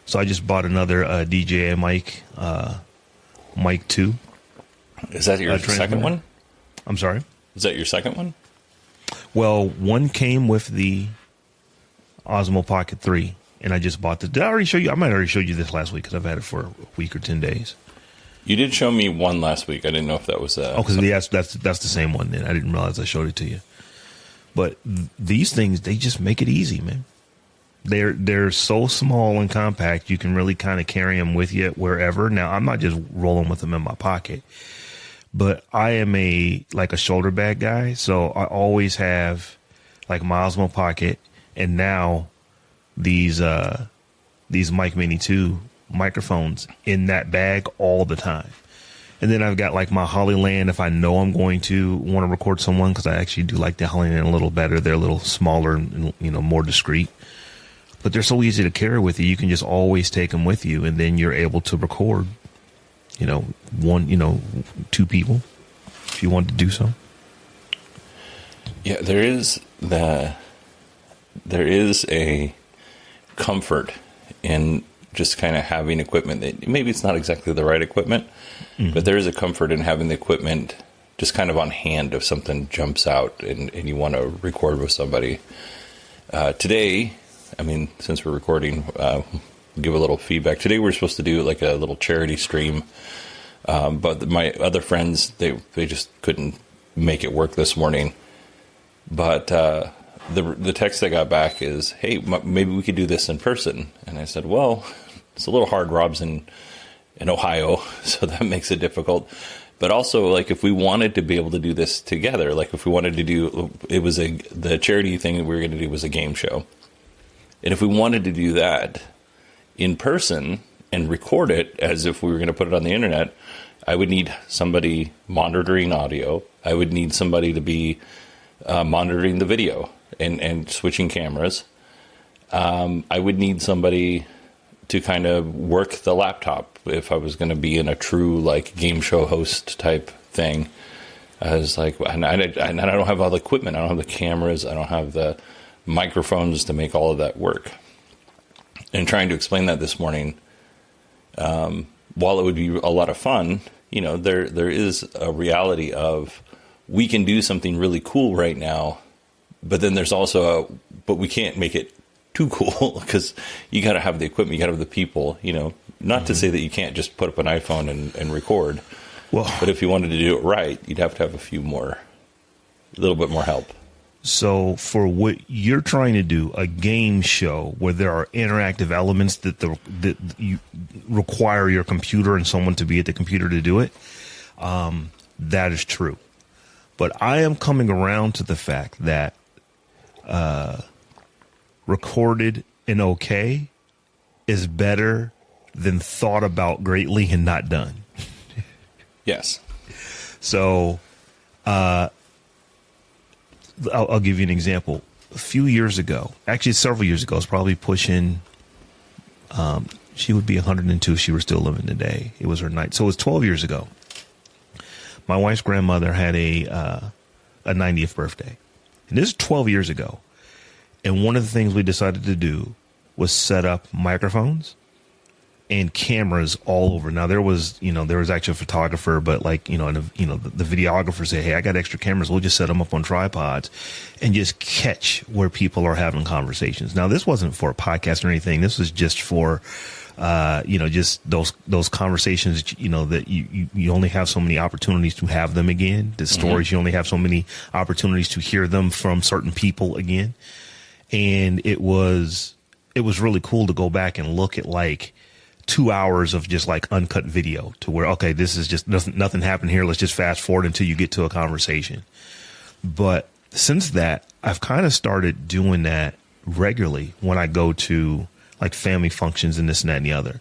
So I just bought another DJI Mic, Mic 2. Is that your second one? I'm sorry? Is that your second one? Well, one came with the Osmo Pocket 3, and I just bought the... Did I already show you? I might have already showed you this last week because I've had it for a week or 10 days. You did show me one last week. I didn't know if that was... because that's the same one then. I didn't realize I showed it to you. But these things, they just make it easy, man. They're so small and compact, you can really kind of carry them with you wherever. Now, I'm not just rolling with them in my pocket, but I am a shoulder bag guy, so I always have like my Osmo Pocket, and now these Mic Mini 2 microphones in that bag all the time. And then I've got like my Hollyland if I know I'm going to want to record someone, because I actually do like the Hollyland a little better. They're a little smaller and, more discreet. But they're so easy to carry with you. You can just always take them with you, and then you're able to record, two people if you want to do so. Yeah, there is a comfort in just kind of having equipment that maybe it's not exactly the right equipment, but there is a comfort in having the equipment just kind of on hand if something jumps out and you want to record with somebody. Today, since we're recording, give a little feedback. Today we're supposed to do like a little charity stream, but my other friends, they just couldn't make it work this morning. But the text I got back is, hey, maybe we could do this in person. And I said, well, it's a little hard. Rob's in Ohio, so that makes it difficult. But also, like, if we wanted to be able to do this together, like if we wanted to do, the charity thing that we were going to do was a game show. And if we wanted to do that in person and record it as if we were going to put it on the internet, I would need somebody monitoring audio. I would need somebody to be monitoring the video and switching cameras. I would need somebody to kind of work the laptop if I was going to be in a true like game show host type thing. I was like, and I don't have all the equipment. I don't have the cameras. I don't have the microphones to make all of that work. And trying to explain that this morning, while it would be a lot of fun, there is a reality of we can do something really cool right now, but then there's also but we can't make it too cool because you got to have the equipment, you got to have the people, not to say that you can't just put up an iPhone and record. Well, but if you wanted to do it right, you'd have to have a little bit more help. So for what you're trying to do, a game show where there are interactive elements that you require your computer and someone to be at the computer to do it, that is true. But I am coming around to the fact that recorded and okay is better than thought about greatly and not done. Yes. So I'll give you an example. A few years ago, actually several years ago, I was probably pushing, she would be 102 if she were still living today. It was her night. So it was 12 years ago. My wife's grandmother had a 90th birthday. And this is 12 years ago. And one of the things we decided to do was set up microphones and cameras all over. Now there was actually a photographer, but the videographer said, hey, I got extra cameras. We'll just set them up on tripods and just catch where people are having conversations. Now this wasn't for a podcast or anything. This was just for, just those conversations, that you only have so many opportunities to have them again. The stories, you only have so many opportunities to hear them from certain people again. And it was really cool to go back and look at like 2 hours of just like uncut video to where, okay, this is just nothing happened here. Let's just fast forward until you get to a conversation. But since that, I've kind of started doing that regularly when I go to like family functions and this and that and the other.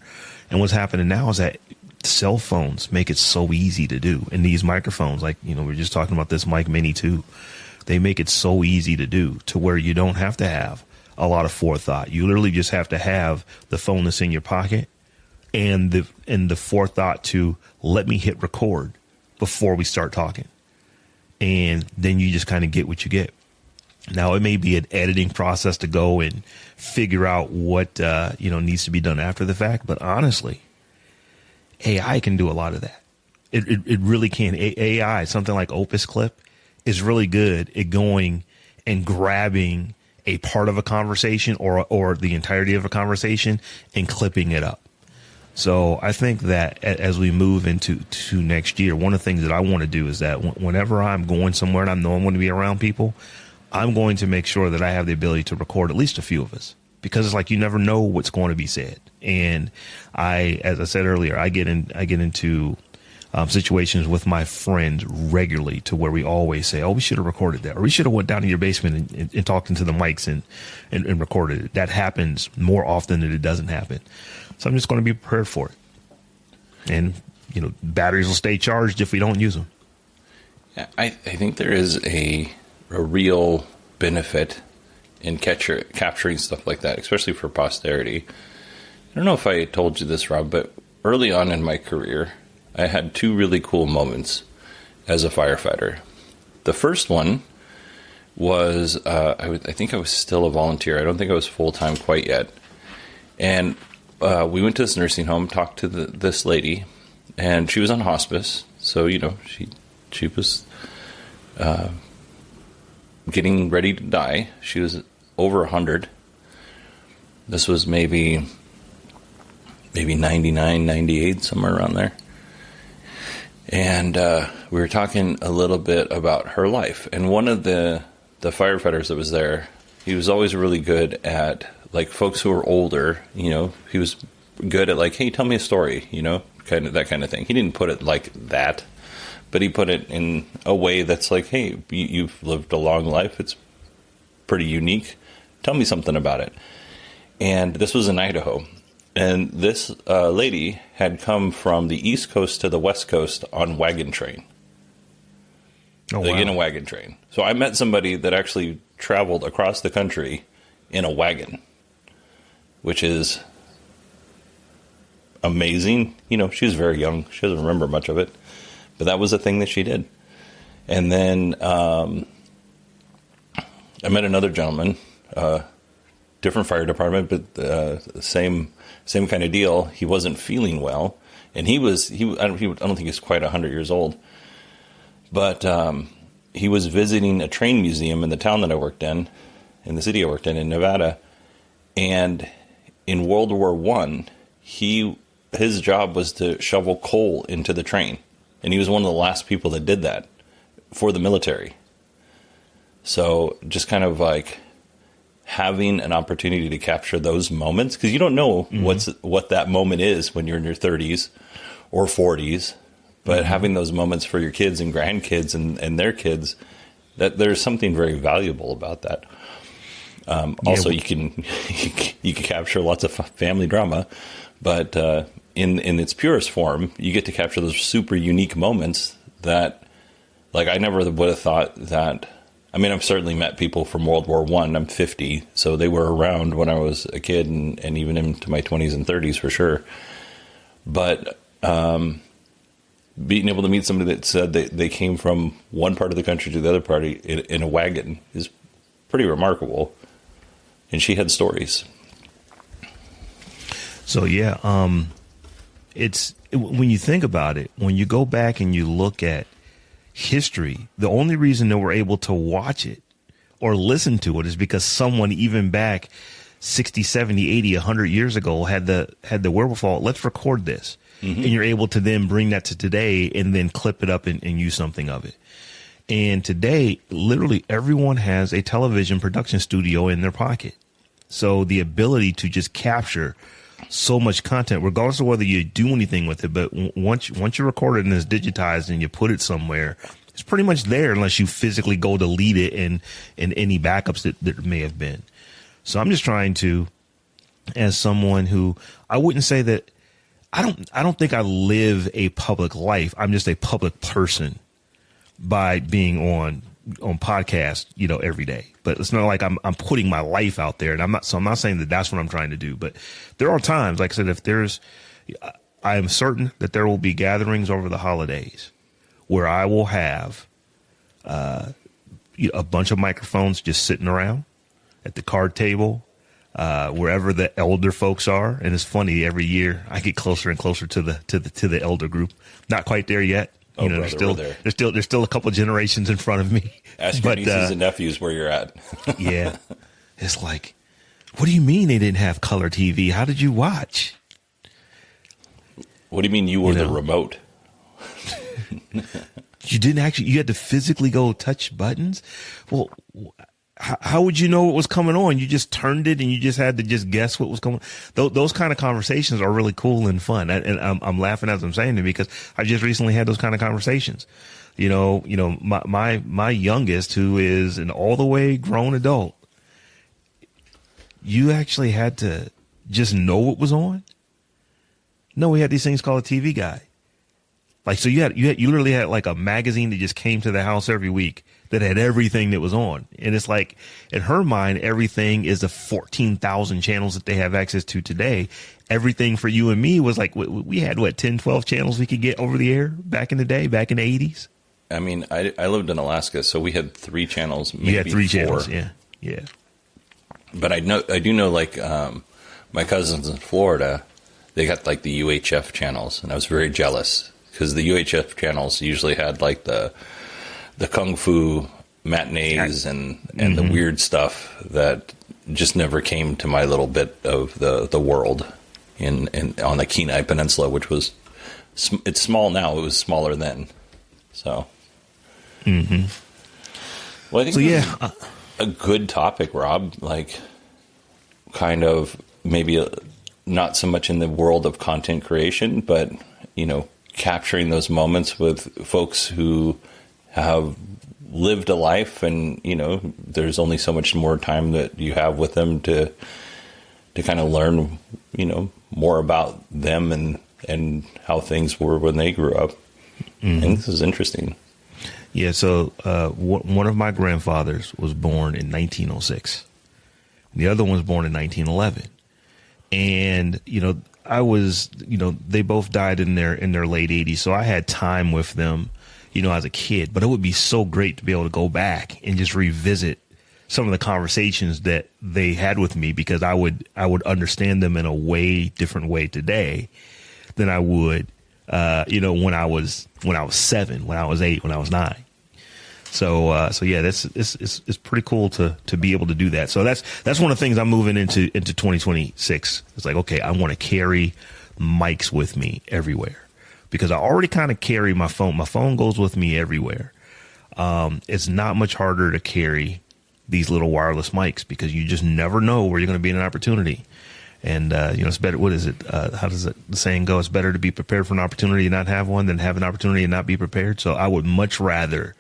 And what's happening now is that cell phones make it so easy to do. And these microphones, like, we were just talking about this Mic Mini 2, they make it so easy to do to where you don't have to have a lot of forethought. You literally just have to have the phone that's in your pocket and the forethought to let me hit record before we start talking. And then you just kind of get what you get. Now, it may be an editing process to go and figure out what, needs to be done after the fact. But honestly, AI can do a lot of that. It really can. AI, something like Opus Clip, is really good at going and grabbing a part of a conversation or the entirety of a conversation and clipping it up. So I think that as we move into next year, one of the things that I want to do is that whenever I'm going somewhere and I know I'm going to be around people, I'm going to make sure that I have the ability to record at least a few of us, because it's like you never know what's going to be said. And as I said earlier, I get into situations with my friends regularly to where we always say, "Oh, we should have recorded that," or "We should have went down to your basement and talked into the mics and recorded it." That happens more often than it doesn't happen. So I'm just going to be prepared for it. And batteries will stay charged if we don't use them. Yeah, I think there is a real benefit in capturing stuff like that, especially for posterity. I don't know if I told you this, Rob, but early on in my career, I had two really cool moments as a firefighter. The first one was, I think I was still a volunteer. I don't think I was full-time quite yet. And we went to this nursing home, talked to this lady, and she was on hospice. So, she was getting ready to die. She was over 100. This was maybe 99, 98, somewhere around there. And we were talking a little bit about her life. And one of the firefighters that was there, he was always really good at, like, folks who were older. He was good at, like, "Hey, tell me a story," kind of that kind of thing. He didn't put it like that, but he put it in a way that's like, "Hey, you've lived a long life. It's pretty unique. Tell me something about it." And this was in Idaho. And this lady had come from the East Coast to the West Coast on wagon train. Oh, like wow. In a wagon train. So I met somebody that actually traveled across the country in a wagon, which is amazing. She was very young. She doesn't remember much of it. But that was a thing that she did. And then I met another gentleman, different fire department, but same kind of deal. He wasn't feeling well, and I don't think he's quite 100 years old, but he was visiting a train museum in the town that I worked in the city I worked in Nevada, and in World War I, his job was to shovel coal into the train, and he was one of the last people that did that for the military. So just kind of like having an opportunity to capture those moments, because you don't know what that moment is when you're in your 30s or 40s, but having those moments for your kids and grandkids and their kids, that there's something very valuable about that. Also, you can capture lots of family drama, but in its purest form, you get to capture those super unique moments that, like, I never would have thought that. I mean, I've certainly met people from World War I. I'm 50, so they were around when I was a kid and even into my 20s and 30s for sure. But being able to meet somebody that said they came from one part of the country to the other part in a wagon is pretty remarkable. And she had stories. So, yeah, it's when you think about it, when you go back and you look at history, the only reason that we're able to watch it or listen to it is because someone even back 60, 70, 80, 100 years ago had the wherewithal. Let's record this. Mm-hmm. And you're able to then bring that to today and then clip it up and use something of it. And today, literally everyone has a television production studio in their pocket. So the ability to just capture so much content, regardless of whether you do anything with it, but once you record it and it's digitized and you put it somewhere, it's pretty much there unless you physically go delete it and any backups that may have been. So I'm just trying to, as someone who, I wouldn't say that, I don't think I live a public life. I'm just a public person by being on podcasts, every day. But it's not like I'm putting my life out there, and I'm not saying that that's what I'm trying to do. But there are times, like I said, I am certain that there will be gatherings over the holidays where I will have, a bunch of microphones just sitting around at the card table, wherever the elder folks are. And it's funny, every year I get closer and closer to the elder group. Not quite there yet. Oh, you know, brother, there's still a couple generations in front of me. Ask your nieces and nephews where you're at. Yeah. It's like, what do you mean they didn't have color TV? How did you watch? What do you mean you were the remote? You didn't actually, you had to physically go touch buttons? Well, how would you know what was coming on? You just turned it and you just had to just guess what was coming. Those kind of conversations are really cool and fun. And I'm laughing as I'm saying it because I just recently had those kind of conversations. You know, my youngest, who is an all the way grown adult, you actually had to just know what was on. No, we had these things called a TV Guide. Like, so you literally had like a magazine that just came to the house every week that had everything that was on. And it's like, in her mind, everything is the 14,000 channels that they have access to today. Everything for you and me was like, we had 10, 12 channels we could get over the air back in the day, back in the 80s. I mean, I lived in Alaska, so we had 3 channels, maybe 4. You had 3 channels, yeah. But I do know, like, my cousins in Florida, they got like the UHF channels, and I was very jealous because the UHF channels usually had like the kung fu matinees and the weird stuff that just never came to my little bit of the world in on the Kenai Peninsula, which was, it's small now. It was smaller then. So, well, I think so, a good topic, Rob, like kind of maybe not so much in the world of content creation, but, you know, capturing those moments with folks who have lived a life and, you know, there's only so much more time that you have with them to kind of learn, you know, more about them and how things were when they grew up. I think this is interesting. Yeah. So, one of my grandfathers was born in 1906. The other one was born in 1911. And, you know, they both died in their late 80s. So I had time with them, you know, as a kid, but it would be so great to be able to go back and just revisit some of the conversations that they had with me, because I would understand them in a way different way today than I would, you know, when I was 7, when I was 8, when I was 9. So yeah, it's pretty cool to be able to do that. So that's one of the things I'm moving into 2026. It's like, okay, I want to carry mics with me everywhere, because I already kind of carry my phone. My phone goes with me everywhere. It's not much harder to carry these little wireless mics, because you just never know where you're going to be in an opportunity. And, you know, it's better. What is it? How does the saying go? It's better to be prepared for an opportunity and not have one than have an opportunity and not be prepared. So I would much rather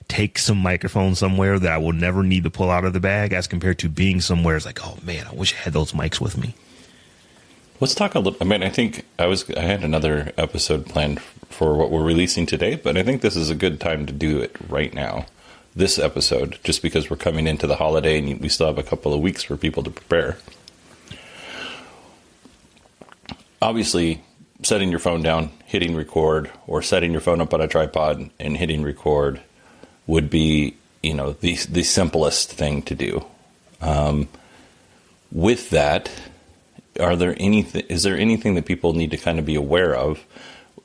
take some microphone somewhere that I will never need to pull out of the bag, as compared to being somewhere it's like, oh man, I wish I had those mics with me. Let's talk a little. I mean, I think I had another episode planned for what we're releasing today, but I think this is a good time to do it right now. This episode, just because we're coming into the holiday and we still have a couple of weeks for people to prepare. Obviously, setting your phone down, hitting record, or setting your phone up on a tripod and hitting record would be, you know, the simplest thing to do. With that, is there anything that people need to kind of be aware of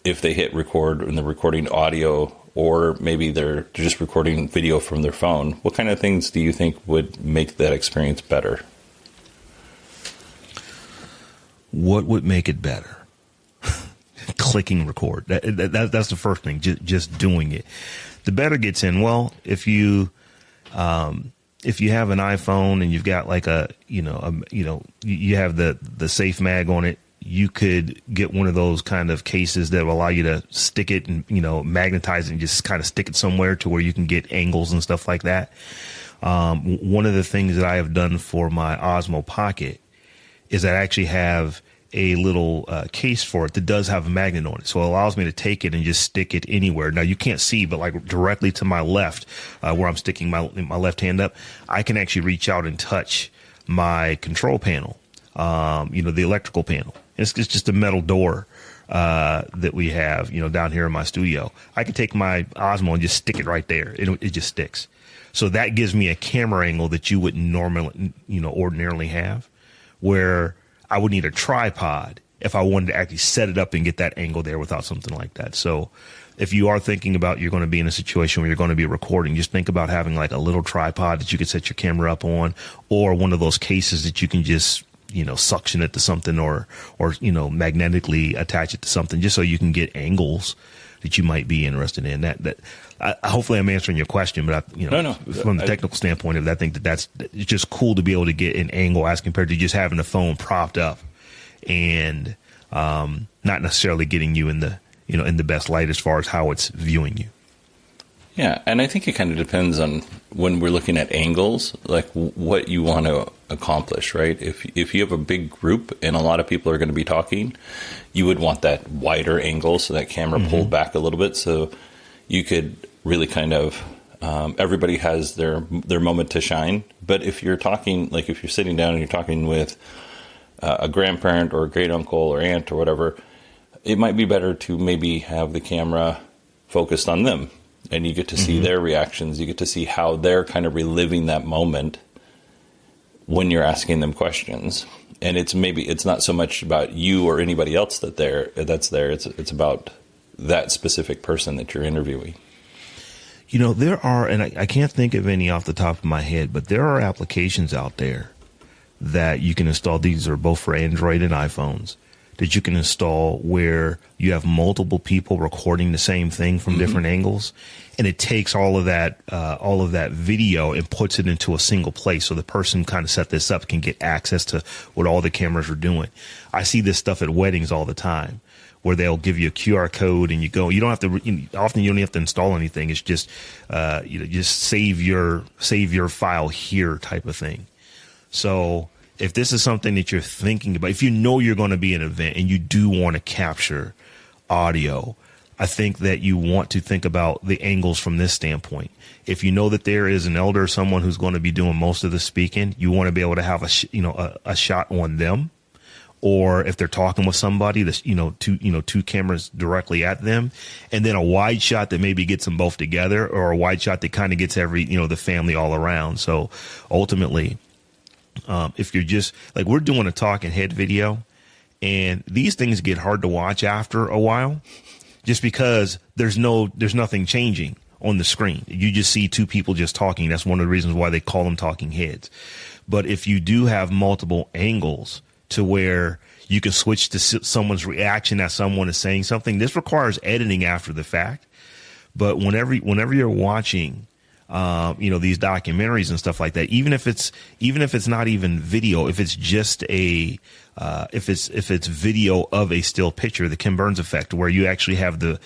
if they hit record and they're recording audio, or maybe they're just recording video from their phone? What kind of things do you think would make that experience better? What would make it better? Clicking record. That's the first thing. Just doing it. The better gets in. Well, if you have an iPhone and you've got like you have the safe mag on it, you could get one of those kind of cases that will allow you to stick it and, you know, magnetize it and just kind of stick it somewhere to where you can get angles and stuff like that. One of the things that I have done for my Osmo Pocket is I actually have a little case for it that does have a magnet on it. So it allows me to take it and just stick it anywhere. Now you can't see, but like directly to my left, where I'm sticking my left hand up, I can actually reach out and touch my control panel, you know, the electrical panel. It's just a metal door that we have, you know, down here in my studio. I can take my Osmo and just stick it right there. It just sticks. So that gives me a camera angle that you wouldn't normally, ordinarily have, where I would need a tripod if I wanted to actually set it up and get that angle there without something like that. So if you are thinking about you're going to be in a situation where you're going to be recording, just think about having like a little tripod that you could set your camera up on, or one of those cases that you can just, suction it to something or magnetically attach it to something, just so you can get angles that you might be interested in. Hopefully I'm answering your question, but No. From the technical standpoint of that, I think that's it's just cool to be able to get an angle as compared to just having the phone propped up and not necessarily getting you in the best light as far as how it's viewing you. Yeah, and I think it kind of depends on when we're looking at angles, like what you want to accomplish, right? If you have a big group and a lot of people are going to be talking, you would want that wider angle, so that camera pulled back a little bit, so you could really kind of everybody has their moment to shine. But if you're talking, like if you're sitting down and you're talking with a grandparent or a great uncle or aunt or whatever, it might be better to maybe have the camera focused on them, and you get to see their reactions. You get to see how they're kind of reliving that moment when you're asking them questions. And it's not so much about you or anybody else that's there. It's about that specific person that you're interviewing. There are, and I can't think of any off the top of my head, but there are applications out there that you can install. These are both for Android and iPhones, that you can install where you have multiple people recording the same thing from different angles, and it takes all of that video and puts it into a single place, so the person kind of set this up can get access to what all the cameras are doing. I see this stuff at weddings all the time, where they'll give you a QR code and you don't have to. Often you don't have to install anything. It's just just save your file here type of thing. So if this is something that you're thinking about, if you're going to be at an event and you do want to capture audio, I think that you want to think about the angles from this standpoint. If you know that there is an elder or someone who's going to be doing most of the speaking, you want to be able to have a shot on them. Or if they're talking with somebody, two cameras directly at them, and then a wide shot that maybe gets them both together, or a wide shot that kind of gets the family all around. So ultimately, if you're just like, we're doing a talking head video, and these things get hard to watch after a while, just because there's nothing changing on the screen. You just see two people just talking. That's one of the reasons why they call them talking heads. But if you do have multiple angles to where you can switch to someone's reaction as someone is saying something, this requires editing after the fact. But whenever you're watching these documentaries and stuff like that, even if it's not even video, if it's just if it's video of a still picture, the Ken Burns effect, where you actually have the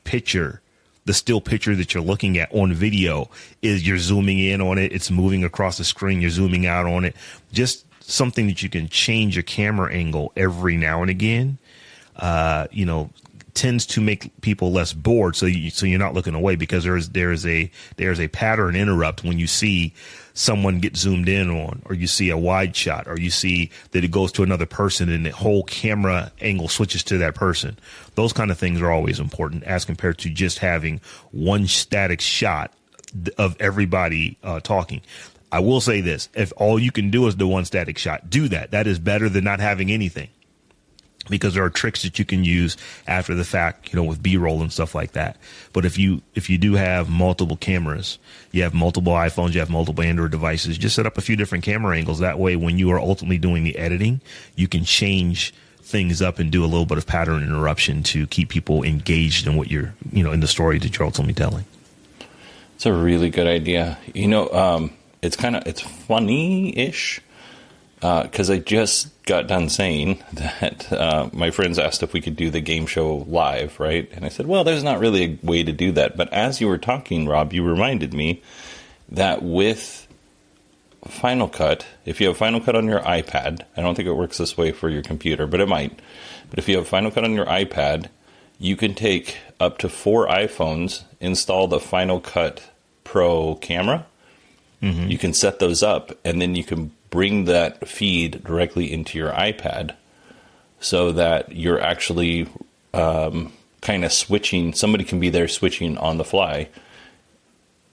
picture, the still picture that you're looking at on video, is you're zooming in on it, it's moving across the screen, you're zooming out on it, just something that you can change your camera angle every now and again, tends to make people less bored. So you're not looking away, because there's a pattern interrupt when you see someone get zoomed in on, or you see a wide shot, or you see that it goes to another person and the whole camera angle switches to that person. Those kind of things are always important as compared to just having one static shot of everybody talking. I will say this: if all you can do is the one static shot, do that. That is better than not having anything, because there are tricks that you can use after the fact, with B-roll and stuff like that. But if you do have multiple cameras, you have multiple iPhones, you have multiple Android devices, just set up a few different camera angles. That way, when you are ultimately doing the editing, you can change things up and do a little bit of pattern interruption to keep people engaged in what you're, in the story that you're ultimately telling. It's a really good idea. It's funny-ish, because I just got done saying that my friends asked if we could do the game show live, right? And I said, well, there's not really a way to do that. But as you were talking, Rob, you reminded me that with Final Cut, if you have Final Cut on your iPad, I don't think it works this way for your computer, but it might. But if you have Final Cut on your iPad, you can take up to 4 iPhones, install the Final Cut Pro camera. You can set those up, and then you can bring that feed directly into your iPad, so that you're actually kind of switching. Somebody can be there switching on the fly,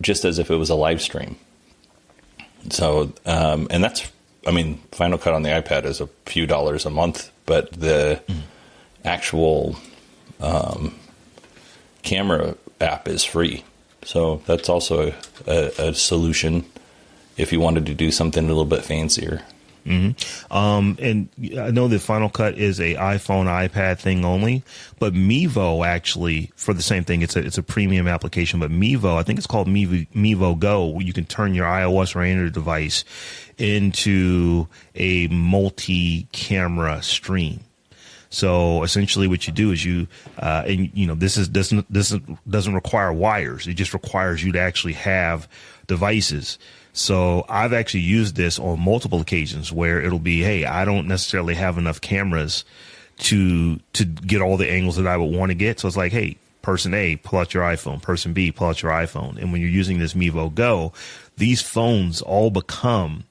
just as if it was a live stream. So, and that's, I mean, Final Cut on the iPad is a few dollars a month, but the actual camera app is free. So that's also a solution if you wanted to do something a little bit fancier. And I know that Final Cut is a iPhone, iPad thing only, but Mevo actually, for the same thing, it's a premium application. But Mevo, I think it's called Mevo Go, where you can turn your iOS or Android device into a multi-camera stream. So essentially, what you do is this doesn't require wires. It just requires you to actually have devices. So I've actually used this on multiple occasions where it'll be, hey, I don't necessarily have enough cameras to get all the angles that I would want to get. So it's like, hey, person A, pull out your iPhone. Person B, pull out your iPhone. And when you're using this Mevo Go, these phones all become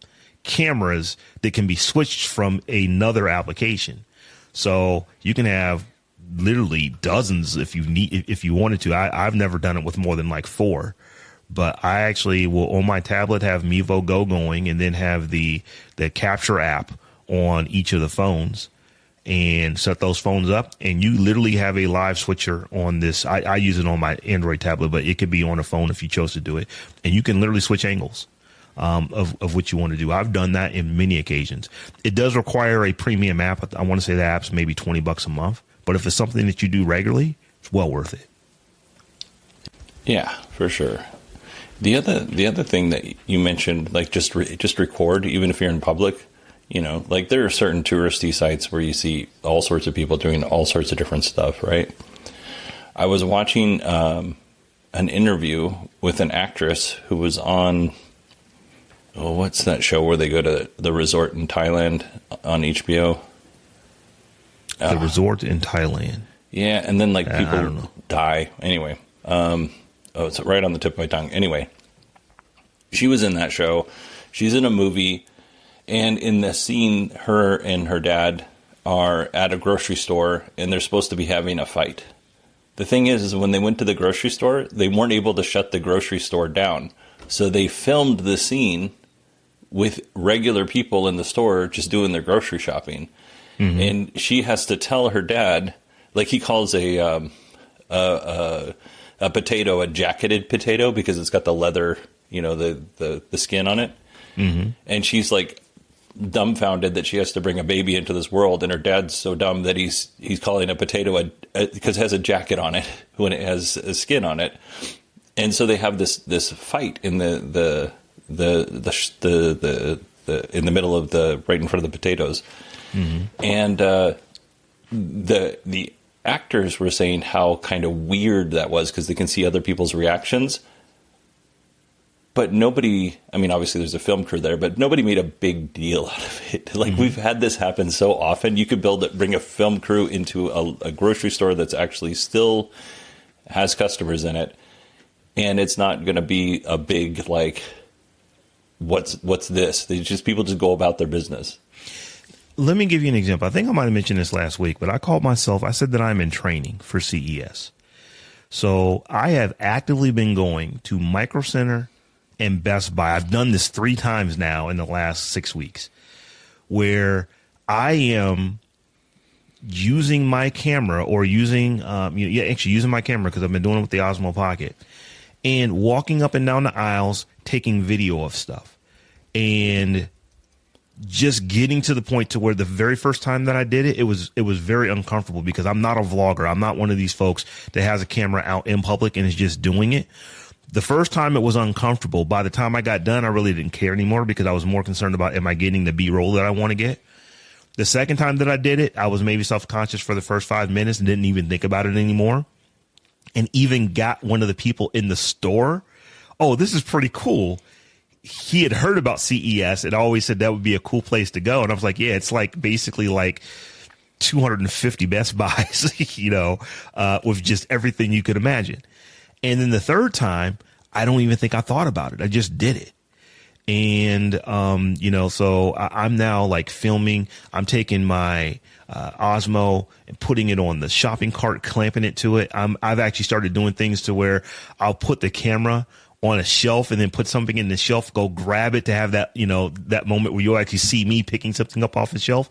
cameras that can be switched from another application. So you can have literally dozens if you wanted to. I've never done it with more than like 4. But I actually will, on my tablet, have Mevo Go going and then have the capture app on each of the phones and set those phones up. And you literally have a live switcher on this. I use it on my Android tablet, but it could be on a phone if you chose to do it. And you can literally switch angles of what you want to do. I've done that in many occasions. It does require a premium app. I want to say the app's maybe $20 a month. But if it's something that you do regularly, it's well worth it. Yeah, for sure. The other thing that you mentioned, like just record, even if you're in public, like there are certain touristy sites where you see all sorts of people doing all sorts of different stuff, right? I was watching an interview with an actress who was on, what's that show where they go to the resort in Thailand on HBO? The resort in Thailand. Yeah, and then like people die. Anyway, it's right on the tip of my tongue. Anyway, she was in that show. She's in a movie. And in the scene, her and her dad are at a grocery store and they're supposed to be having a fight. The thing is when they went to the grocery store, they weren't able to shut the grocery store down. So they filmed the scene with regular people in the store just doing their grocery shopping. Mm-hmm. And she has to tell her dad, like he calls a potato a jacketed potato because it's got the leather, the skin on it. Mm-hmm. And she's like dumbfounded that she has to bring a baby into this world. And her dad's so dumb that he's calling a potato because it has a jacket on it when it has a skin on it. And so they have this fight in the in the middle of right in front of the potatoes. Mm-hmm. And the actors were saying how kind of weird that was because they can see other people's reactions. But nobody, I mean, obviously there's a film crew there, but nobody made a big deal out of it. Like mm-hmm. We've had this happen so often. You could bring a film crew into a grocery store that's actually still has customers in it. And it's not going to be a big, like, what's this? People just go about their business. Let me give you an example. I think I might have mentioned this last week, but I said that I'm in training for CES. So I have actively been going to Micro Center and Best Buy. I've done this 3 times now in the last 6 weeks where I am using my camera or using my camera because I've been doing it with the Osmo Pocket and walking up and down the aisles, taking video of stuff and just getting to the point to where the very first time that I did it, it was very uncomfortable because I'm not a vlogger. I'm not one of these folks that has a camera out in public and is just doing it. The first time it was uncomfortable. By the time I got done, I really didn't care anymore because I was more concerned about, am I getting the B-roll that I want to get? The second time that I did it, I was maybe self-conscious for the first 5 minutes and didn't even think about it anymore. And even got one of the people in the store, oh, this is pretty cool. He had heard about CES and always said that would be a cool place to go. And I was like, yeah, it's like basically like 250 Best Buys, with just everything you could imagine. And then the third time, I don't even think I thought about it. I just did it. And, so I'm now like filming. I'm taking my Osmo and putting it on the shopping cart, clamping it to it. I've actually started doing things to where I'll put the camera on a shelf and then put something in the shelf, go grab it to have that, that moment where you'll actually see me picking something up off the shelf.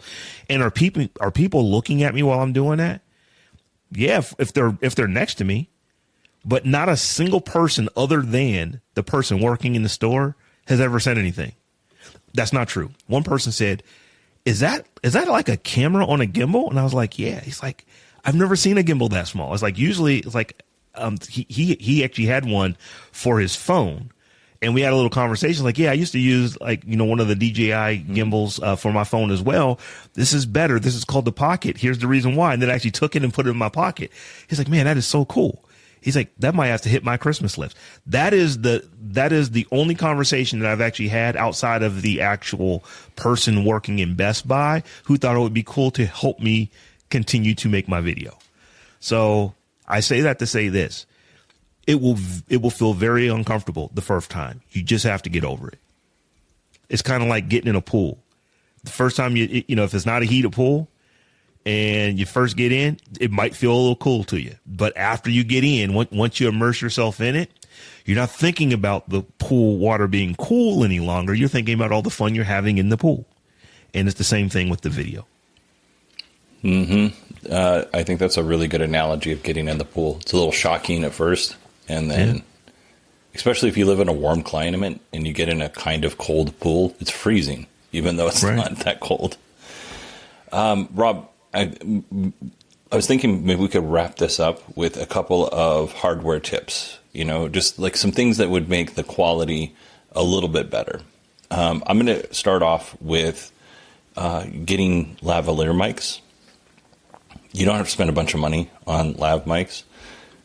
And are people looking at me while I'm doing that? Yeah, if they're next to me, but not a single person other than the person working in the store has ever said anything. That's not true. One person said, is that like a camera on a gimbal? And I was like, yeah. He's like, I've never seen a gimbal that small. It's like, usually it's like, he actually had one for his phone, and we had a little conversation. Like, yeah, I used to use one of the DJI gimbals for my phone as well. This is better. This is called the Pocket. Here's the reason why. And then I actually took it and put it in my pocket. He's like, man, that is so cool. He's like, that might have to hit my Christmas list. That is the only conversation that I've actually had outside of the actual person working in Best Buy who thought it would be cool to help me continue to make my video. So I say that to say this. It will feel very uncomfortable the first time. You just have to get over it. It's kind of like getting in a pool. The first time if it's not a heated pool and you first get in, it might feel a little cool to you. But after you get in, once you immerse yourself in it, you're not thinking about the pool water being cool any longer. You're thinking about all the fun you're having in the pool. And it's the same thing with the video. I think that's a really good analogy of getting in the pool. It's a little shocking at first, and then, especially if you live in a warm climate and you get in a kind of cold pool, it's freezing, even though it's not that cold. Rob, I was thinking maybe we could wrap this up with a couple of hardware tips, just like some things that would make the quality a little bit better. I'm going to start off with getting lavalier mics. You don't have to spend a bunch of money on lav mics.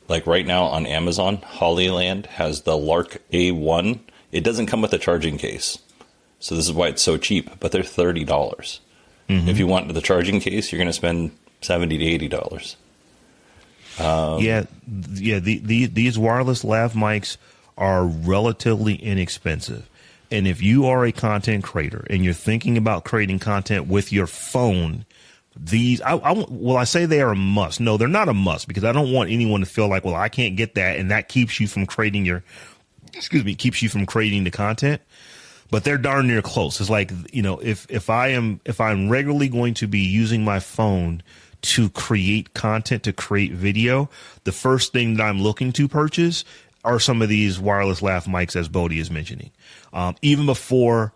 Like right now on Amazon, Hollyland has the Lark A1. It doesn't come with a charging case. So this is why it's so cheap, but they're $30. Mm-hmm. If you want the charging case, you're going to spend $70 to $80. These wireless lav mics are relatively inexpensive. And if you are a content creator and you're thinking about creating content with your phone, I say they are a must. No, they're not a must, because I don't want anyone to feel like, well, I can't get that, and that keeps you from creating the content. But they're darn near close. It's like, if I'm regularly going to be using my phone to create content, to create video, the first thing that I'm looking to purchase are some of these wireless lav mics, as Bodie is mentioning, even before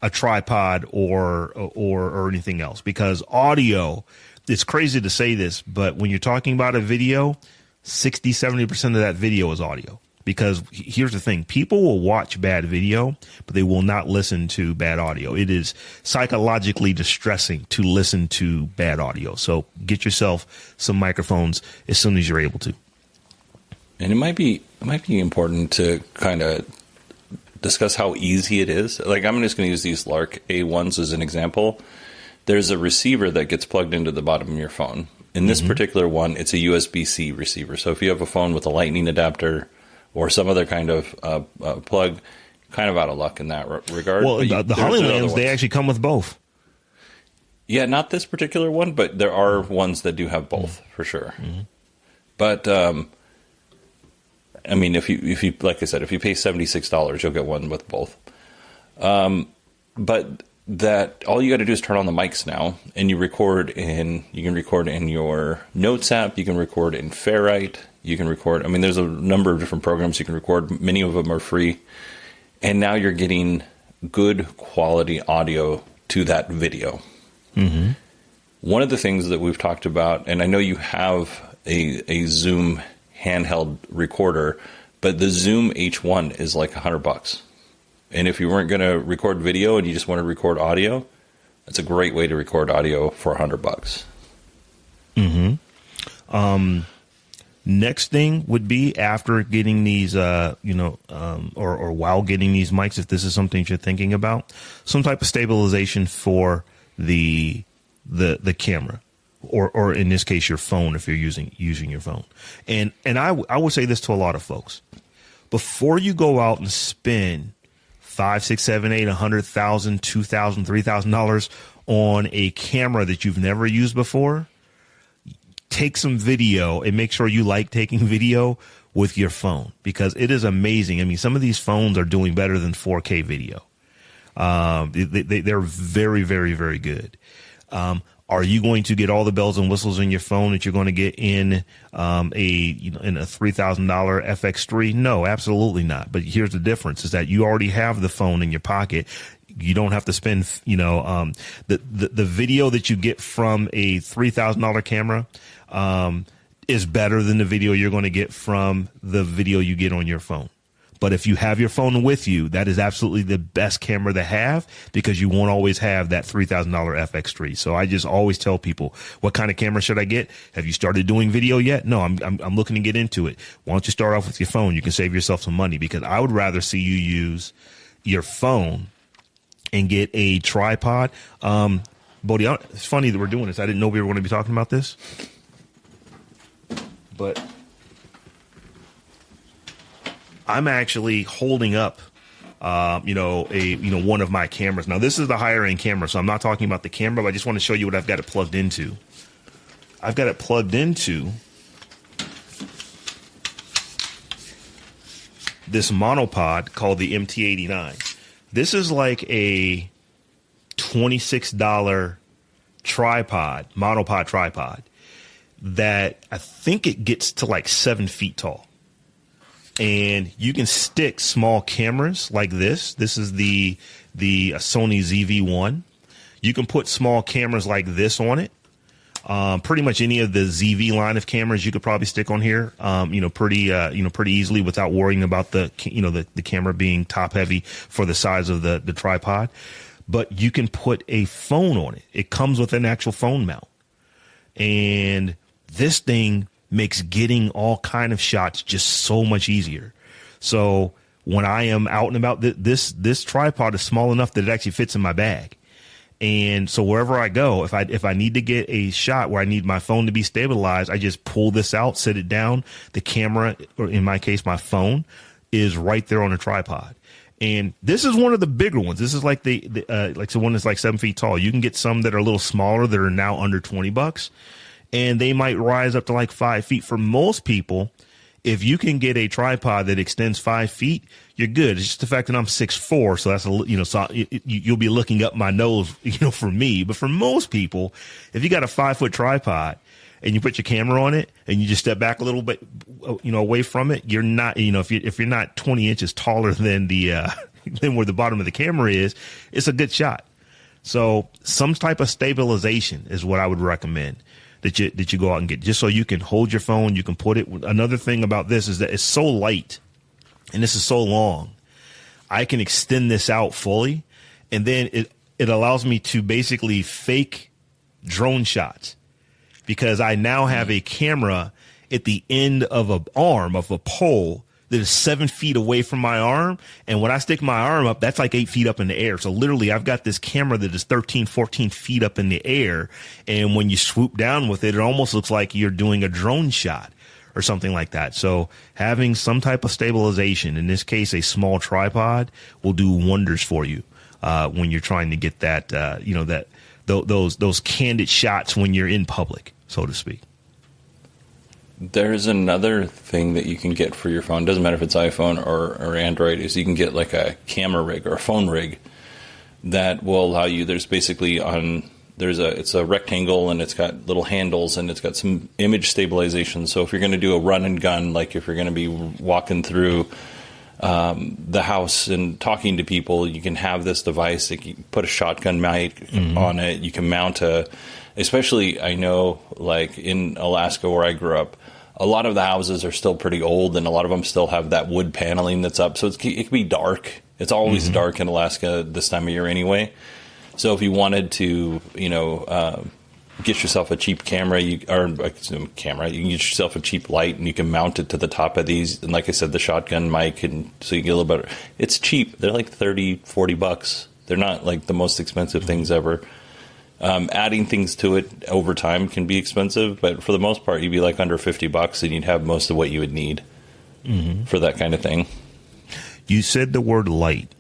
a tripod or anything else, because audio, it's crazy to say this, but when you're talking about a video, 60-70% of that video is audio. Because here's the thing, people will watch bad video, but they will not listen to bad audio. It is psychologically distressing to listen to bad audio. So get yourself some microphones as soon as you're able to. And it might be important to kind of discuss how easy it is. Like, I'm just going to use these Lark A1s as an example. There's a receiver that gets plugged into the bottom of your phone. In this particular one, it's a USB-C receiver. So if you have a phone with a lightning adapter or some other kind of plug, kind of out of luck in that regard. Well, the Hollylands, they actually come with both. Yeah, not this particular one, but there are ones that do have both, for sure. Mm-hmm. But I mean, if you like I said, if you pay $76, you'll get one with both. But that all you got to do is turn on the mics now, and you can record in your Notes app, you can record in Ferrite, you can record. I mean, there's a number of different programs you can record. Many of them are free, and now you're getting good quality audio to that video. Mm-hmm. One of the things that we've talked about, and I know you have a Zoom handheld recorder, but the Zoom H1 is like $100. And if you weren't going to record video and you just want to record audio, that's a great way to record audio for $100. Mm-hmm. Next thing would be, after getting these, or while getting these mics, if this is something you're thinking about, some type of stabilization for the camera. Or in this case, your phone, if you're using your phone. And I would say this to a lot of folks. Before you go out and spend $5, $6, $7, $8, $100,000, $2,000, $3,000 on a camera that you've never used before, take some video and make sure you like taking video with your phone, because it is amazing. I mean, some of these phones are doing better than 4K video. They're very, very, very good. Are you going to get all the bells and whistles in your phone that you're going to get in in a $3,000 FX3? No, absolutely not. But here's the difference: is that you already have the phone in your pocket. You don't have to spend, the video that you get from a $3,000 camera is better than the video you're going to get from the video you get on your phone. But if you have your phone with you, that is absolutely the best camera to have, because you won't always have that $3,000 FX3. So I just always tell people, what kind of camera should I get? Have you started doing video yet? No, I'm looking to get into it. Why don't you start off with your phone? You can save yourself some money, because I would rather see you use your phone and get a tripod. Bodie, it's funny that we're doing this. I didn't know we were going to be talking about this, but I'm actually holding up, one of my cameras. Now, this is the higher end camera, so I'm not talking about the camera, but I just want to show you what I've got it plugged into. I've got it plugged into this monopod called the MT89. This is like a $26 monopod tripod that I think it gets to like 7 feet tall. And you can stick small cameras like this. This is the Sony ZV-1. You can put small cameras like this on it. Pretty much any of the ZV line of cameras you could probably stick on here, pretty easily without worrying about the camera being top heavy for the size of the tripod. But you can put a phone on it. It comes with an actual phone mount. And this thing makes getting all kind of shots just so much easier. So when I am out and about, this tripod is small enough that it actually fits in my bag. And so wherever I go, if I need to get a shot where I need my phone to be stabilized, I just pull this out, sit it down. The camera, or in my case, my phone, is right there on a tripod. And this is one of the bigger ones. This is like the one that's like 7 feet tall. You can get some that are a little smaller that are now under $20. And they might rise up to like 5 feet. For most people, if you can get a tripod that extends 5 feet, you're good. It's just the fact that I'm 6'4", so that's you'll be looking up my nose, for me. But for most people, if you got a 5-foot tripod and you put your camera on it and you just step back a little bit, away from it, you're not, if you're not 20 inches taller than than where the bottom of the camera is, it's a good shot. So some type of stabilization is what I would recommend that you go out and get, just so you can hold your phone. You can put it. Another thing about this is that it's so light and this is so long. I can extend this out fully, and then it allows me to basically fake drone shots, because I now have a camera at the end of an arm of a pole that is 7 feet away from my arm. And when I stick my arm up, that's like 8 feet up in the air. So literally I've got this camera that is 13, 14 feet up in the air. And when you swoop down with it, it almost looks like you're doing a drone shot or something like that. So having some type of stabilization, in this case, a small tripod, will do wonders for you when you're trying to get that, those candid shots when you're in public, so to speak. There's another thing that you can get for your phone. Doesn't matter if it's iPhone or Android. Is you can get like a camera rig or a phone rig that will allow you. There's basically it's a rectangle, and it's got little handles, and it's got some image stabilization. So if you're going to do a run and gun, like if you're going to be walking through the house and talking to people, you can have this device. You can put a shotgun mic on it. You can mount especially, I know, like in Alaska where I grew up, a lot of the houses are still pretty old, and a lot of them still have that wood paneling that's up. So it can be dark. It's always dark in Alaska this time of year anyway. So if you wanted to, get yourself a cheap camera, you can get yourself a cheap light, and you can mount it to the top of these. And like I said, the shotgun mic, and so you get a little better. It's cheap. They're like $30-$40. They're not like the most expensive things ever. Adding things to it over time can be expensive, but for the most part, you'd be like under $50, and you'd have most of what you would need for that kind of thing. You said the word light.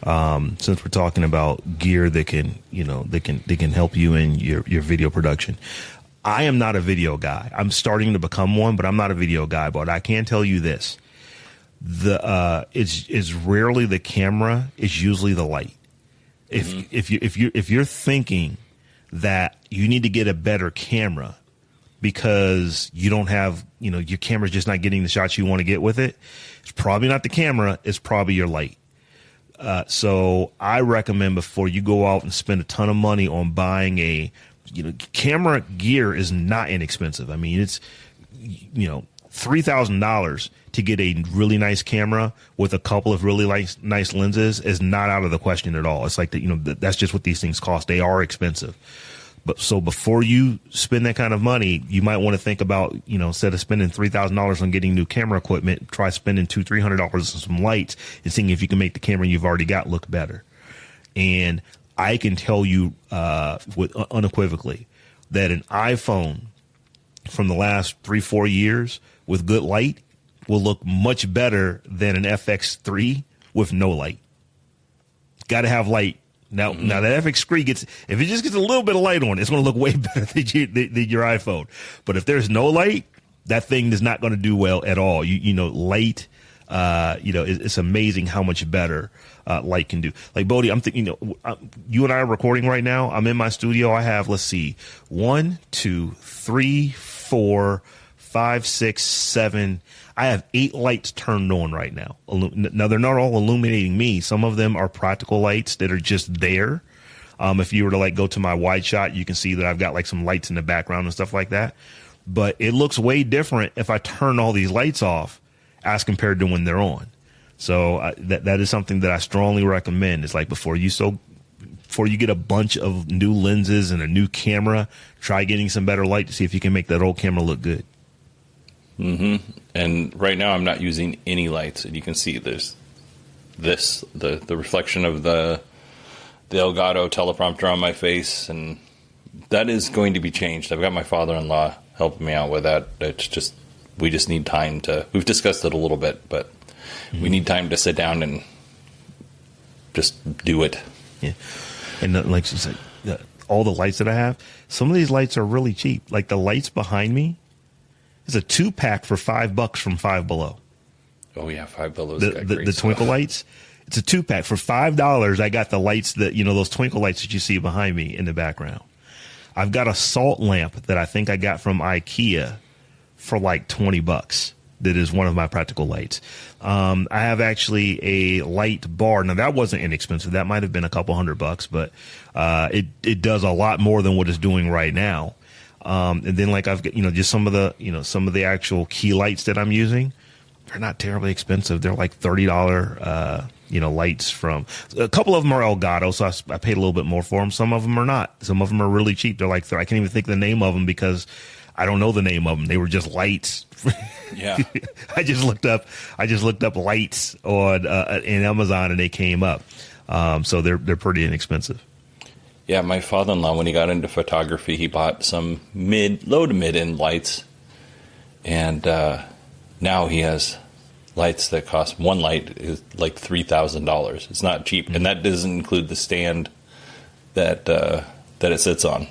Since we're talking about gear that can, they can help you in your video production. I am not a video guy. I'm starting to become one, but I'm not a video guy. But I can tell you this: it's rarely the camera; it's usually the light. If you're thinking that you need to get a better camera because you don't have, your camera's just not getting the shots you want to get with it, it's probably not the camera. It's probably your light. So I recommend before you go out and spend a ton of money on buying camera gear is not inexpensive. I mean, it's, $3,000 to get a really nice camera with a couple of really nice lenses is not out of the question at all. It's like that's just what these things cost. They are expensive. But so before you spend that kind of money, you might want to think about, instead of spending $3,000 on getting new camera equipment, try spending $200-300 on some lights and seeing if you can make the camera you've already got look better. And I can tell you unequivocally that an iPhone from the last 3-4 years with good light will look much better than an FX3 with no light. Got to have light. Now that FX3 if it just gets a little bit of light on it, it's going to look way better than your iPhone. But if there's no light, that thing is not going to do well at all. Light, it's amazing how much better light can do. Like Bodie, I'm thinking, you and I are recording right now. I'm in my studio. I have, let's see, 1, 2, 3, 4, 5, 6, 7. I have 8 lights turned on right now. Now, they're not all illuminating me. Some of them are practical lights that are just there. If you were to go to my wide shot, you can see that I've got some lights in the background and stuff like that. But it looks way different if I turn all these lights off as compared to when they're on. So that is something that I strongly recommend. It's like before you get a bunch of new lenses and a new camera, try getting some better light to see if you can make that old camera look good. Mm-hmm. And right now I'm not using any lights, and you can see the reflection of the Elgato teleprompter on my face, and that is going to be changed. I've got my father-in-law helping me out with that. We just need time we've discussed it a little bit, but we need time to sit down and just do it. Yeah. And all the lights that I have, some of these lights are really cheap. Like the lights behind me, it's a 2-pack for $5 from Five Below. Oh yeah, Five Below. The twinkle lights. It's a 2-pack for $5. I got the lights that those twinkle lights that you see behind me in the background. I've got a salt lamp that I think I got from IKEA for like $20. That is one of my practical lights. I have actually a light bar. Now that wasn't inexpensive. That might have been a couple $100, but it does a lot more than what it's doing right now. And then I've got, just some of the actual key lights that I'm using. They're not terribly expensive. They're like $30, lights from a couple of them are Elgato. So I paid a little bit more for them. Some of them are not. Some of them are really cheap. They're like, I can't even think of the name of them because I don't know the name of them. They were just lights. Yeah. I just looked up lights on in Amazon and they came up. So they're pretty inexpensive. Yeah, my father-in-law, when he got into photography, he bought some low to mid-end lights, and now he has lights that cost, one light is like $3,000. It's not cheap, and that doesn't include the stand that it sits on.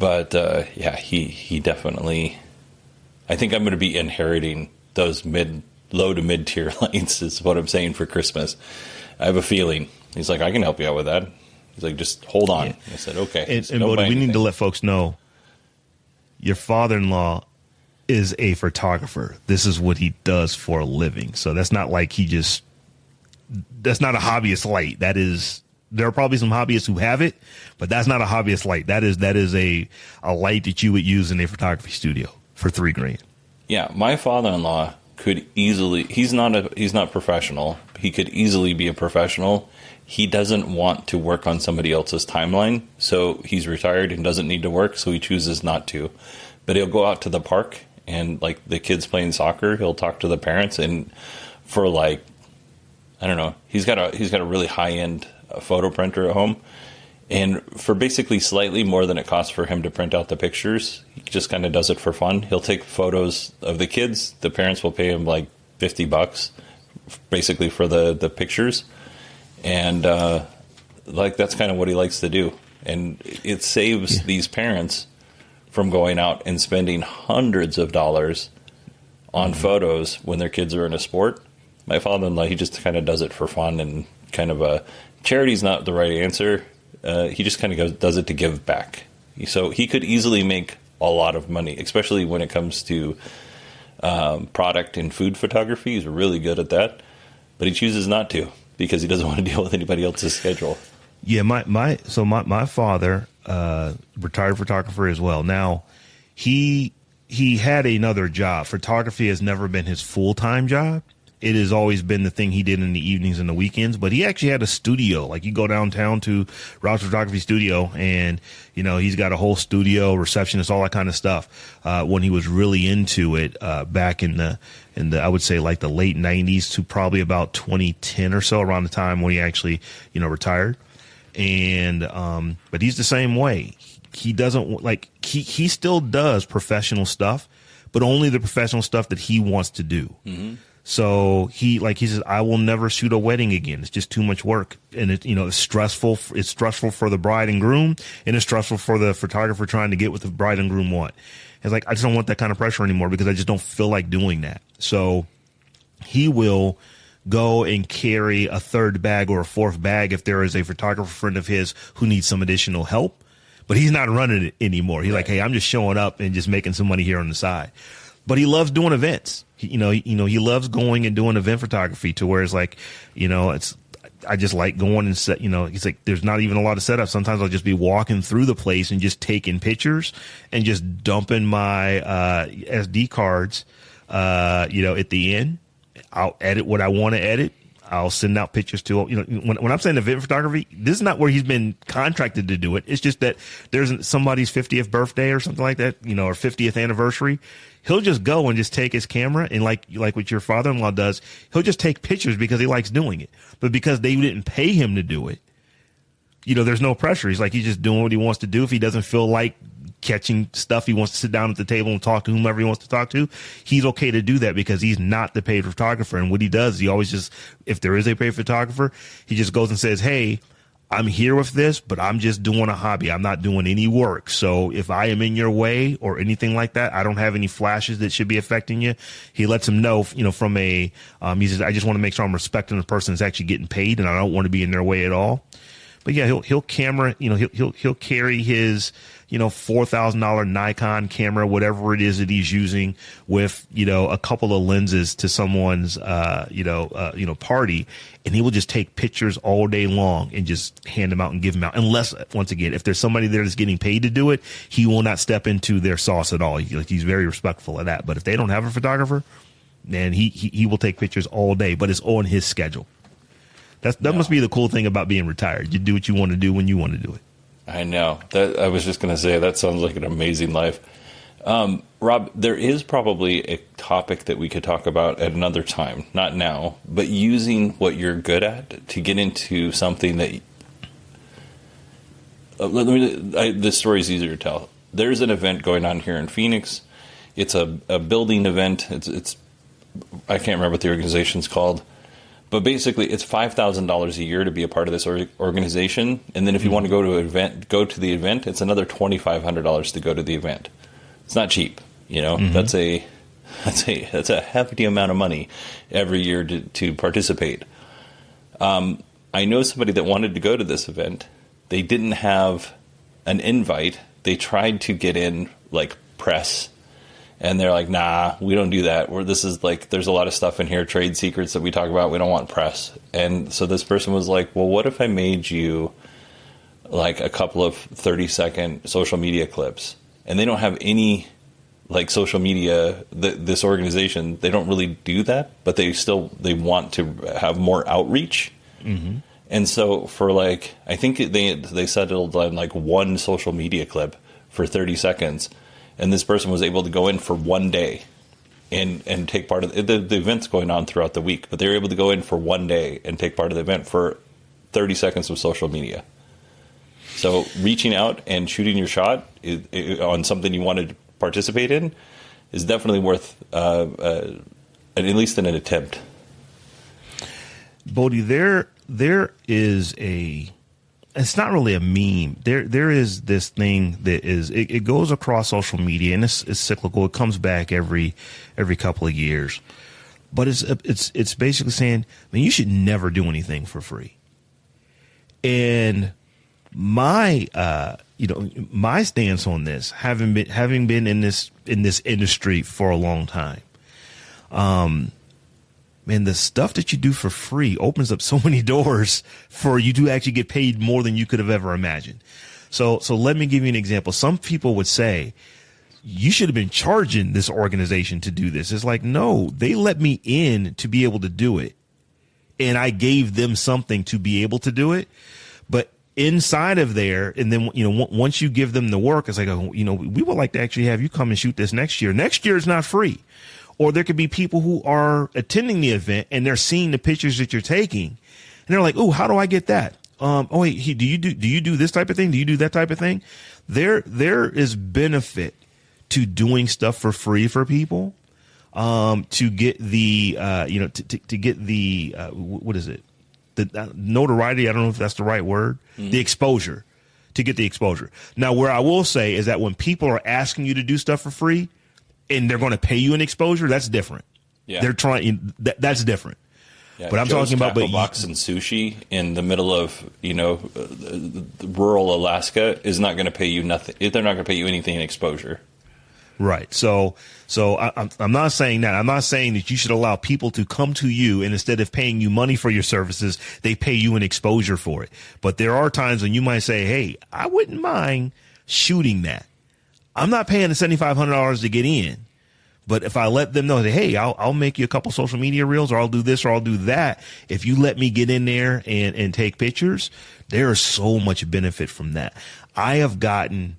But yeah, he definitely. I think I'm going to be inheriting those low to mid tier lights. Is what I'm saying for Christmas. I have a feeling. He's like, I can help you out with that. He's like, just hold on. Yeah. I said, okay. And Bodie, we need to let folks know your father-in-law is a photographer. This is what he does for a living. So that's not like that's not a hobbyist light. There are probably some hobbyists who have it, but that's not a hobbyist light. That is a light that you would use in a photography studio for $3,000. Yeah. My father-in-law could easily, he's not professional. He could easily be a professional. He doesn't want to work on somebody else's timeline, so he's retired and doesn't need to work, so he chooses not to. But he'll go out to the park and like the kids playing soccer, he'll talk to the parents, and for like, I don't know, he's got a really high-end photo printer at home, and for basically slightly more than it costs for him to print out the pictures, he just kind of does it for fun. He'll take photos of the kids. The parents will pay him like $50 basically for the pictures. And like that's kind of what he likes to do, and it saves these parents from going out and spending hundreds of dollars on photos when their kids are in a sport. My father-in-law, he just kind of does it for fun and kind of charity's not the right answer. He just kind of does it to give back. So he could easily make a lot of money, especially when it comes to product and food photography. He's really good at that, but he chooses not to because he doesn't want to deal with anybody else's schedule. Yeah, my father, retired photographer as well. Now, he had another job. Photography has never been his full-time job. It has always been the thing he did in the evenings and the weekends, but he actually had a studio. Like, you go downtown to Rob's Photography Studio and, he's got a whole studio, receptionist, all that kind of stuff. When he was really into it, back in the, I would say like the late 90s to probably about 2010 or so, around the time when he actually, retired. And, but he's the same way. He doesn't he still does professional stuff, but only the professional stuff that he wants to do. Mm-hmm. So he says, I will never shoot a wedding again. It's just too much work. And it's stressful. It's stressful for the bride and groom, and it's stressful for the photographer trying to get what the bride and groom want. It's like, I just don't want that kind of pressure anymore because I just don't feel like doing that. So he will go and carry a third bag or a fourth bag if there is a photographer friend of his who needs some additional help, but he's not running it anymore. He's like, hey, I'm just showing up and just making some money here on the side. But he loves doing events. He loves going and doing event photography to where it's like, I just like going and set, it's like, there's not even a lot of setup. Sometimes I'll just be walking through the place and just taking pictures and just dumping my, SD cards, at the end. I'll edit what I want to edit. I'll send out pictures to, when I'm saying event photography, this is not where he's been contracted to do it. It's just that there's somebody's 50th birthday or something like that, or 50th anniversary. He'll just go and just take his camera and like what your father-in-law does, he'll just take pictures because he likes doing it. But because they didn't pay him to do it, there's no pressure. He's just doing what he wants to do. If he doesn't feel like catching stuff, he wants to sit down at the table and talk to whomever he wants to talk to, he's okay to do that because he's not the paid photographer. And what he does, he always if there is a paid photographer, he just goes and says, hey, I'm here with this, but I'm just doing a hobby. I'm not doing any work. So if I am in your way or anything like that, I don't have any flashes that should be affecting you. He lets him know, from he says, I just want to make sure I'm respecting the person that's actually getting paid and I don't want to be in their way at all. But yeah, he'll camera, he'll carry his, $4,000 Nikon camera, whatever it is that he's using with, a couple of lenses to someone's, party. And he will just take pictures all day long and just hand them out and give them out. Unless, once again, if there's somebody there that's getting paid to do it, he will not step into their sauce at all. He's very respectful of that. But if they don't have a photographer, then he will take pictures all day, but it's on his schedule. That must be the cool thing about being retired. You do what you want to do when you want to do it. I know. That I was just going to say, that sounds like an amazing life. Rob, there is probably a topic that we could talk about at another time, not now, but using what you're good at to get into something that... this story is easier to tell. There's an event going on here in Phoenix. It's a building event. It's I can't remember what the organization's called. But basically, it's $5,000 a year to be a part of this organization. And then if you want to go to the event, it's another $2,500 to go to the event. It's not cheap, Mm-hmm. That's a hefty amount of money every year to participate. I know somebody that wanted to go to this event. They didn't have an invite. They tried to get in press. And they're like, nah, we don't do that. There's a lot of stuff in here, trade secrets that we talk about. We don't want press. And so this person was like, well, what if I made you a couple of 30-second social media clips? And they don't have any social media, this organization, they don't really do that, but they want to have more outreach. Mm-hmm. And so for I think they settled on one social media clip for 30 seconds. And this person was able to go in for one day and take part of the event's going on throughout the week, but they were able to go in for one day and take part of the event for 30 seconds of social media. So reaching out and shooting your shot on something you wanted to participate in is definitely worth at least an attempt. Bodie, there is it's not really a meme. There is this thing that is, it goes across social media, and it's cyclical. It comes back every couple of years, but it's basically saying, man, you should never do anything for free. And my my stance on this, having been in this industry for a long time, man, the stuff that you do for free opens up so many doors for you to actually get paid more than you could have ever imagined. So let me give you an example. Some people would say, you should have been charging this organization to do this. It's like, no, they let me in to be able to do it. And I gave them something to be able to do it. But inside of there, and then, once you give them the work, it's like, we would like to actually have you come and shoot this next year. Next year is not free. Or there could be people who are attending the event and they're seeing the pictures that you're taking, and they're like, "Oh, how do I get that? Do you do this type of thing? Do you do that type of thing?" There is benefit to doing stuff for free for people, to get the to get the what is it? The notoriety. I don't know if that's the right word. Mm-hmm. The exposure, to get the exposure. Now, where I will say is that when people are asking you to do stuff for free, and they're going to pay you an exposure, that's different. Yeah. They're trying, that's different. Yeah, but I'm talking about box and sushi in the middle of, rural Alaska is not going to pay you nothing. They're not going to pay you anything in exposure. Right. So I'm not saying that. I'm not saying that you should allow people to come to you, and instead of paying you money for your services, they pay you an exposure for it. But there are times when you might say, hey, I wouldn't mind shooting that. I'm not paying the $7,500 to get in, but if I let them know that, hey, I'll make you a couple social media reels, or I'll do this, or I'll do that. If you let me get in there and take pictures, there is so much benefit from that. I have gotten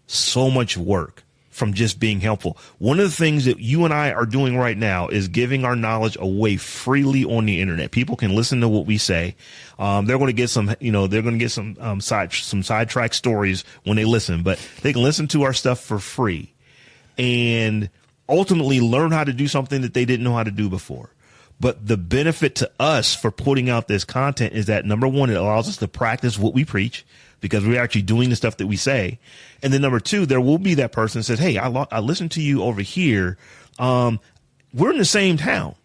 so much work from just being helpful. One of the things that you and I are doing right now is giving our knowledge away freely on the internet. People can listen to what we say. They're going to get some, some sidetrack stories when they listen, but they can listen to our stuff for free and ultimately learn how to do something that they didn't know how to do before. But the benefit to us for putting out this content is that, number one, it allows us to practice what we preach, because we're actually doing the stuff that we say. And then number two, there will be that person that says, hey, I listened to you over here. We're in the same town.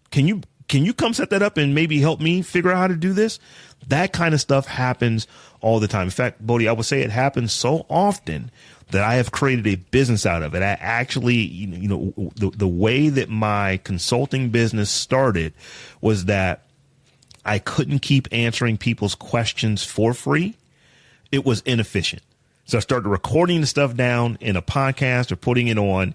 Can you come set that up and maybe help me figure out how to do this? That kind of stuff happens all the time. In fact, Bodie, I would say it happens so often that I have created a business out of it. I actually, the way that my consulting business started was that I couldn't keep answering people's questions for free. It was inefficient. So I started recording the stuff down in a podcast or putting it on,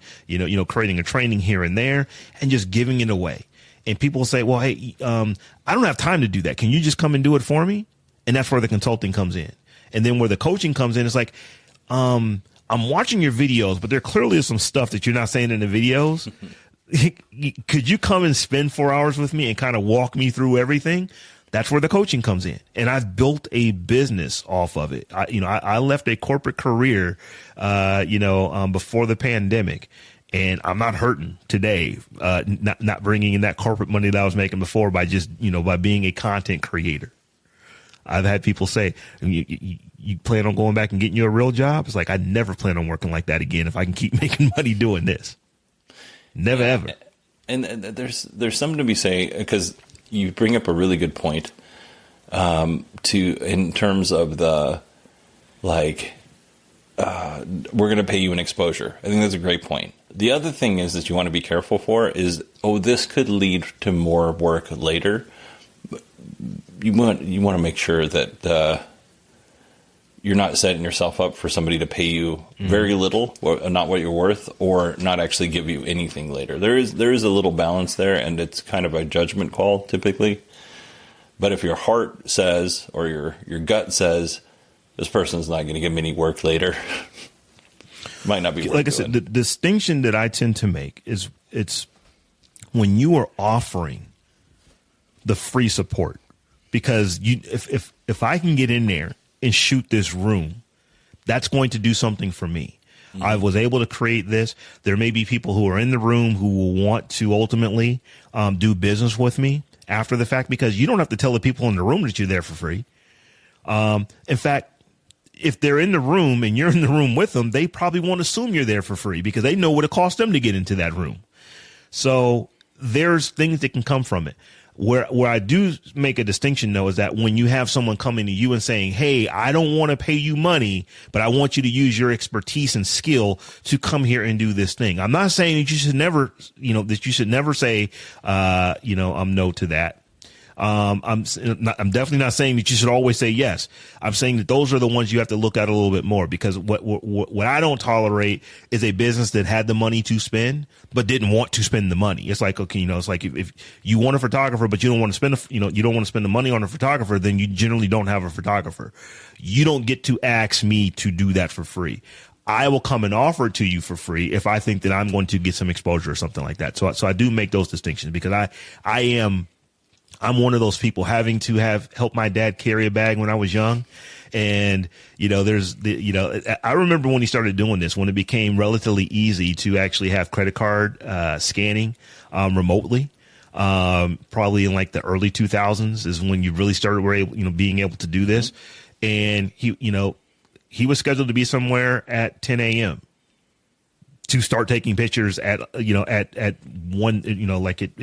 creating a training here and there and just giving it away. And people say, well, hey, I don't have time to do that. Can you just come and do it for me? And that's where the consulting comes in. And then where the coaching comes in, it's like, I'm watching your videos, but there clearly is some stuff that you're not saying in the videos. Could you come and spend 4 hours with me and kind of walk me through everything? That's where the coaching comes in. And I've built a business off of it. I left a corporate career, before the pandemic, and I'm not hurting today, not bringing in that corporate money that I was making before by just, by being a content creator. I've had people say, you plan on going back and getting you a real job? It's like, I never plan on working like that again if I can keep making money doing this. Never, ever. And there's something to be said, because you bring up a really good point, in terms of the, we're going to pay you an exposure. I think that's a great point. The other thing is that you want to be careful for is, this could lead to more work later. You want to make sure that you're not setting yourself up for somebody to pay you very little, or not what you're worth, or not actually give you anything later. There is a little balance there, and it's kind of a judgment call typically. But if your heart says, or your gut says, this person's not going to give me any work later, might not be worth like I said, the distinction that I tend to make is it's when you are offering the free support, because if I can get in there and shoot this room, that's going to do something for me. Mm-hmm. I was able to create this. There may be people who are in the room who will want to ultimately do business with me after the fact, because you don't have to tell the people in the room that you're there for free. In fact, if they're in the room and you're in the room with them, they probably won't assume you're there for free because they know what it costs them to get into that room. So there's things that can come from it. Where I do make a distinction, though, is that when you have someone coming to you and saying, hey, I don't want to pay you money, but I want you to use your expertise and skill to come here and do this thing. I'm not saying that you should never, that you should never say, no to that. I'm definitely not saying that you should always say yes. I'm saying that those are the ones you have to look at a little bit more, because what I don't tolerate is a business that had the money to spend but didn't want to spend the money. It's like, okay, it's like if you want a photographer but you don't want to spend you don't want to spend the money on a photographer, then you generally don't have a photographer. You don't get to ask me to do that for free. I will come and offer it to you for free if I think that I'm going to get some exposure or something like that. So I do make those distinctions, because I'm one of those people, having to help my dad carry a bag when I was young. And, I remember when he started doing this, when it became relatively easy to actually have credit card scanning remotely. Probably in like the early 2000s is when you really started being able to do this. And he was scheduled to be somewhere at 10 a.m. to start taking pictures at one,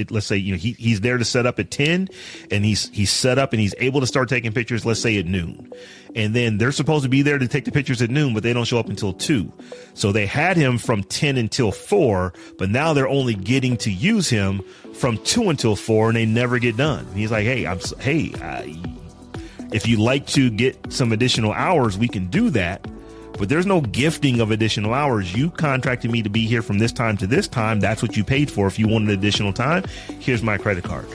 let's say, he's there to set up at 10, and he's set up and he's able to start taking pictures, let's say at noon. And then they're supposed to be there to take the pictures at noon, but they don't show up until 2. So they had him from 10 until 4, but now they're only getting to use him from 2 until 4, and they never get done. And he's like, if you'd like to get some additional hours, we can do that. But there's no gifting of additional hours. You contracted me to be here from this time to this time. That's what you paid for. If you wanted additional time, here's my credit card,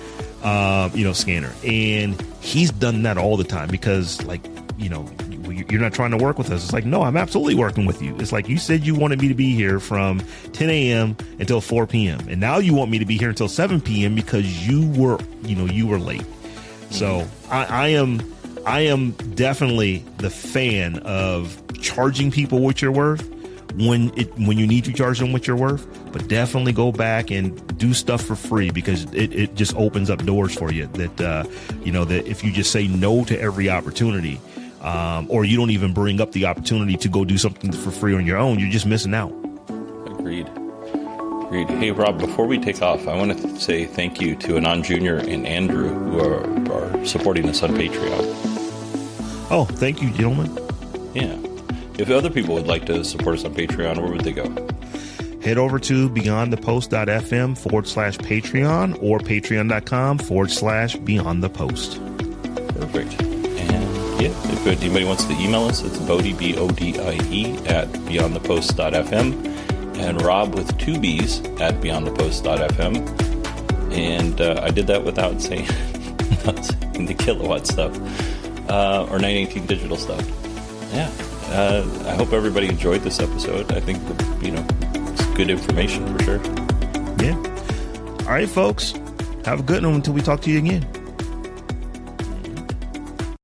scanner. And he's done that all the time because, you're not trying to work with us. It's like, no, I'm absolutely working with you. It's like, you said you wanted me to be here from 10 a.m. until 4 p.m. And now you want me to be here until 7 p.m. because you were late. So I am definitely the fan of charging people what you're worth when you need to charge them what you're worth, but definitely go back and do stuff for free, because it just opens up doors for you that if you just say no to every opportunity, or you don't even bring up the opportunity to go do something for free on your own, you're just missing out. Agreed. Hey, Rob, before we take off, I want to say thank you to Anand Jr. and Andrew, who are supporting us on Patreon. Oh, thank you, gentlemen. Yeah. If other people would like to support us on Patreon, where would they go? Head over to beyondthepost.fm/Patreon or patreon.com/beyondthepost. Perfect. And if anybody wants to email us, it's Bodie, BODIE, at beyondthepost.fm, and Rob with 2 B's at beyondthepost.fm. And I did that without saying the kilowatt stuff. Or 918 digital stuff. Yeah. I hope everybody enjoyed this episode. I think, it's good information for sure. Yeah. All right, folks. Have a good one until we talk to you again.